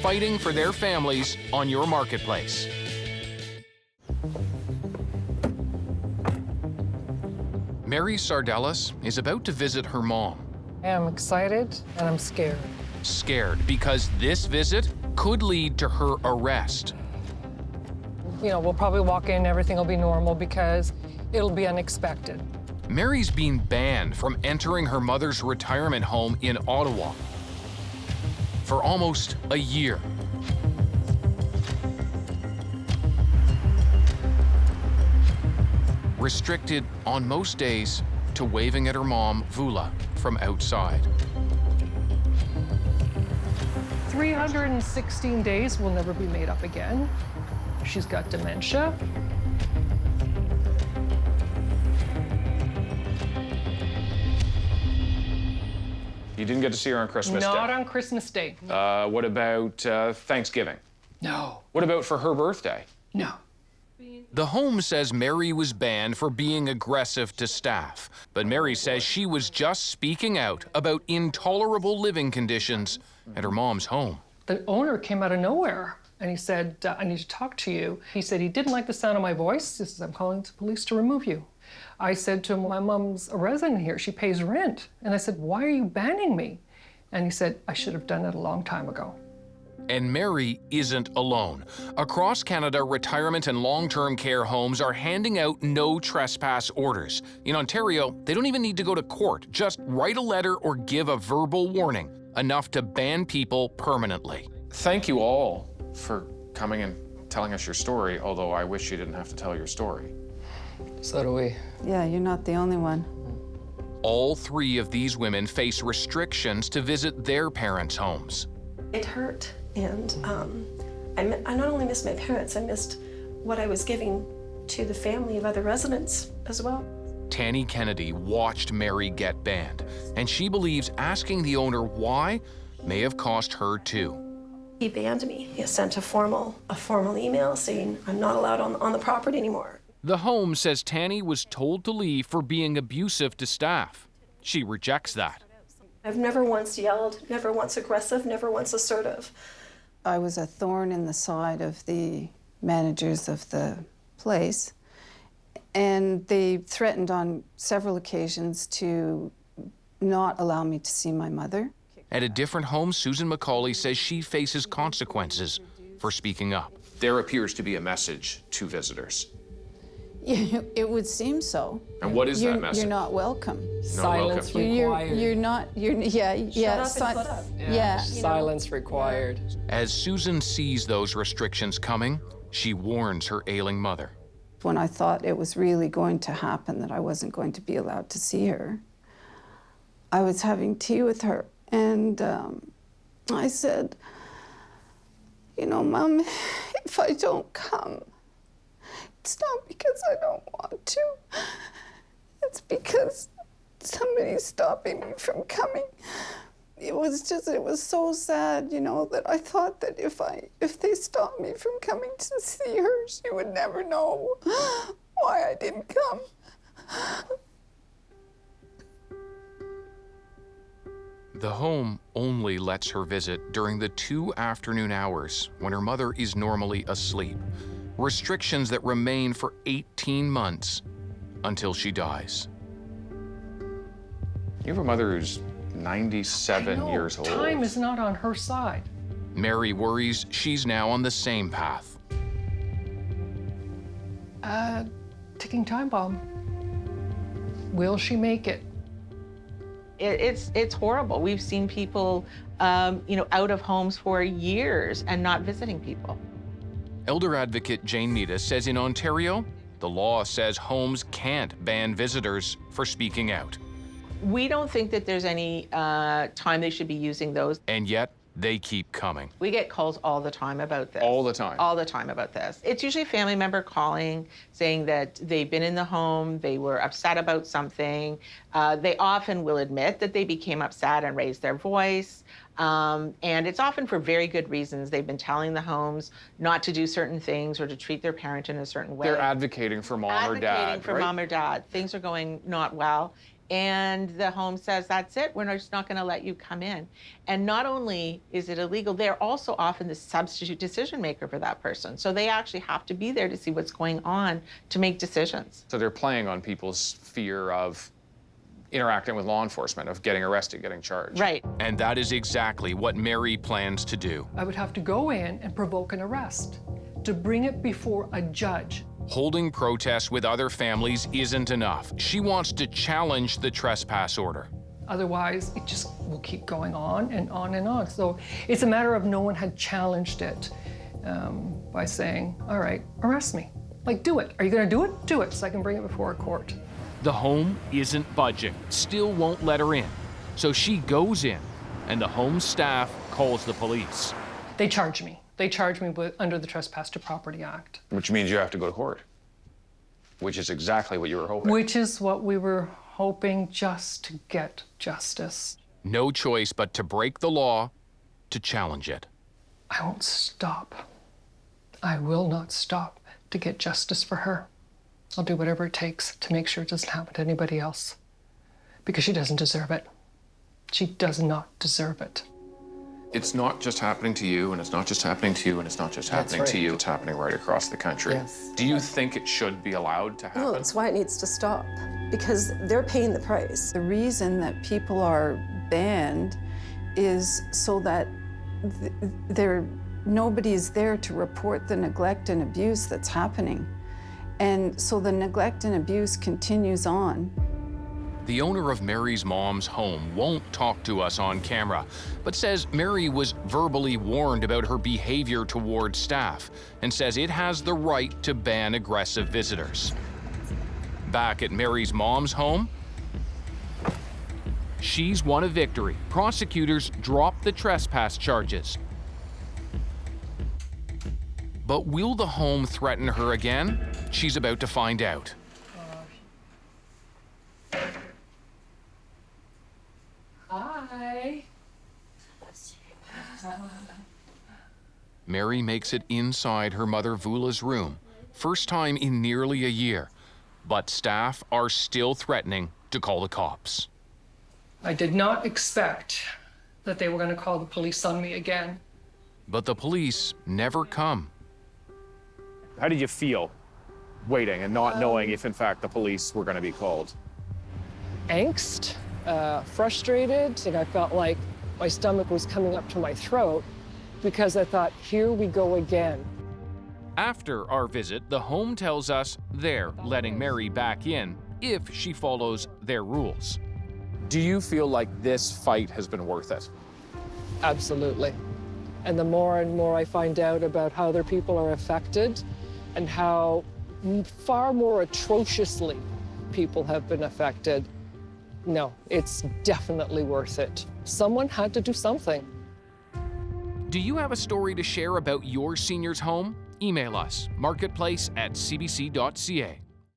fighting for their families on your marketplace. Mary Sardellas is about to visit her mom. I'm excited and I'm scared. Scared because this visit could lead to her arrest. You know, we'll probably walk in, everything will be normal because it'll be unexpected. Mary's being banned from entering her mother's retirement home in Ottawa for almost a year. Restricted on most days to waving at her mom, Vula, from outside. 316 days will never be made up again. She's got dementia. You didn't get to see her on Christmas Day? Not on Christmas Day. What about Thanksgiving? No. What about for her birthday? No. The home says Mary was banned for being aggressive to staff, but Mary says she was just speaking out about intolerable living conditions at her mom's home. The owner came out of nowhere and he said, I need to talk to you. He said he didn't like the sound of my voice. He says, I'm calling the police to remove you. I said to him, my mom's a resident here. She pays rent. And I said, why are you banning me? And he said, I should have done it a long time ago. And Mary isn't alone. Across Canada, retirement and long-term care homes are handing out no trespass orders. In Ontario, they don't even need to go to court. Just write a letter or give a verbal warning, enough to ban people permanently. Thank you all for coming and telling us your story, although I wish you didn't have to tell your story. So do we. Yeah, you're not the only one. All three of these women face restrictions to visit their parents' homes. It hurt, and I not only missed my parents, I missed what I was giving to the family of other residents as well. Tanny Kennedy watched Mary get banned, and she believes asking the owner why may have cost her too. He banned me. He sent a formal email saying I'm not allowed on the property anymore. The home says Tanny was told to leave for being abusive to staff. She rejects that. I've never once yelled, never once aggressive, never once assertive. I was a thorn in the side of the managers of the place, and they threatened on several occasions to not allow me to see my mother. At a different home, Susan McCauley says she faces consequences for speaking up. There appears to be a message to visitors. Yeah, it would seem so. And what is that message? You're not welcome. Silence welcome. required. You're not, yeah. Shut up and put up. Yeah. Silence required. As Susan sees those restrictions coming, she warns her ailing mother. When I thought it was really going to happen, that I wasn't going to be allowed to see her, I was having tea with her, and I said, you know, Mom, if I don't come, it's not because I don't want to. It's because somebody's stopping me from coming. It was so sad, you know, that I thought that if they stopped me from coming to see her, she would never know why I didn't come. The home only lets her visit during the 2 afternoon hours when her mother is normally asleep. Restrictions that remain for 18 months until she dies. You have a mother who's 97 years old. Time is not on her side. Mary worries she's now on the same path. Ticking time bomb. Will she make it? It's horrible. We've seen people, out of homes for years and not visiting people. Elder advocate Jane Mita says in Ontario, the law says homes can't ban visitors for speaking out. We don't think that there's any time they should be using those. And yet, they keep coming. We get calls all the time about this. All the time? All the time about this. It's usually a family member calling, saying that they've been in the home, they were upset about something. They often will admit that they became upset and raised their voice. And it's often for very good reasons. They've been telling the homes not to do certain things or to treat their parent in a certain way. They're advocating for mom or dad, Advocating for right? mom or dad. Things are going not well. and the home says, that's it, we're just not going to let you come in. And not only is it illegal, they're also often the substitute decision maker for that person. So they actually have to be there to see what's going on to make decisions. So they're playing on people's fear of interacting with law enforcement, of getting arrested, getting charged. Right. And that is exactly what Mary plans to do. I would have to go in and provoke an arrest, to bring it before a judge. Holding protests with other families isn't enough. She wants to challenge the trespass order. Otherwise, it just will keep going on and on and on. So it's a matter of no one had challenged it by saying, all right, arrest me. Like, do it. Are you going to do it? Do it, so I can bring it before a court. The home isn't budging, still won't let her in. So she goes in, and the home staff calls the police. They charge me. They charge me under the Trespass to Property Act. Which means you have to go to court, which is exactly what you were hoping. Which is what we were hoping, just to get justice. No choice but to break the law, to challenge it. I won't stop. I will not stop to get justice for her. I'll do whatever it takes to make sure it doesn't happen to anybody else. Because she doesn't deserve it. She does not deserve it. It's not just happening to you, and it's not just happening to you, and it's not just happening to you. It's happening right across the country. Yes. Do you think it should be allowed to happen? No, it's why it needs to stop, because they're paying the price. The reason that people are banned is so that nobody's there to report the neglect and abuse that's happening. And so the neglect and abuse continues on. The owner of Mary's mom's home won't talk to us on camera, but says Mary was verbally warned about her behavior toward staff and says it has the right to ban aggressive visitors. Back at Mary's mom's home, she's won a victory. Prosecutors dropped the trespass charges. But will the home threaten her again? She's about to find out. Hi. Mary makes it inside her mother Vula's room, first time in nearly a year. But staff are still threatening to call the cops. I did not expect that they were going to call the police on me again. But the police never come. How did you feel waiting and not knowing if, in fact, the police were going to be called? Angst, frustrated, and I felt like my stomach was coming up to my throat because I thought, here we go again. After our visit, the home tells us they're letting Mary back in if she follows their rules. Do you feel like this fight has been worth it? Absolutely. And the more and more I find out about how other people are affected and how far more atrociously people have been affected, no, it's definitely worth it. Someone had to do something. Do you have a story to share about your senior's home? Email us, marketplace@cbc.ca.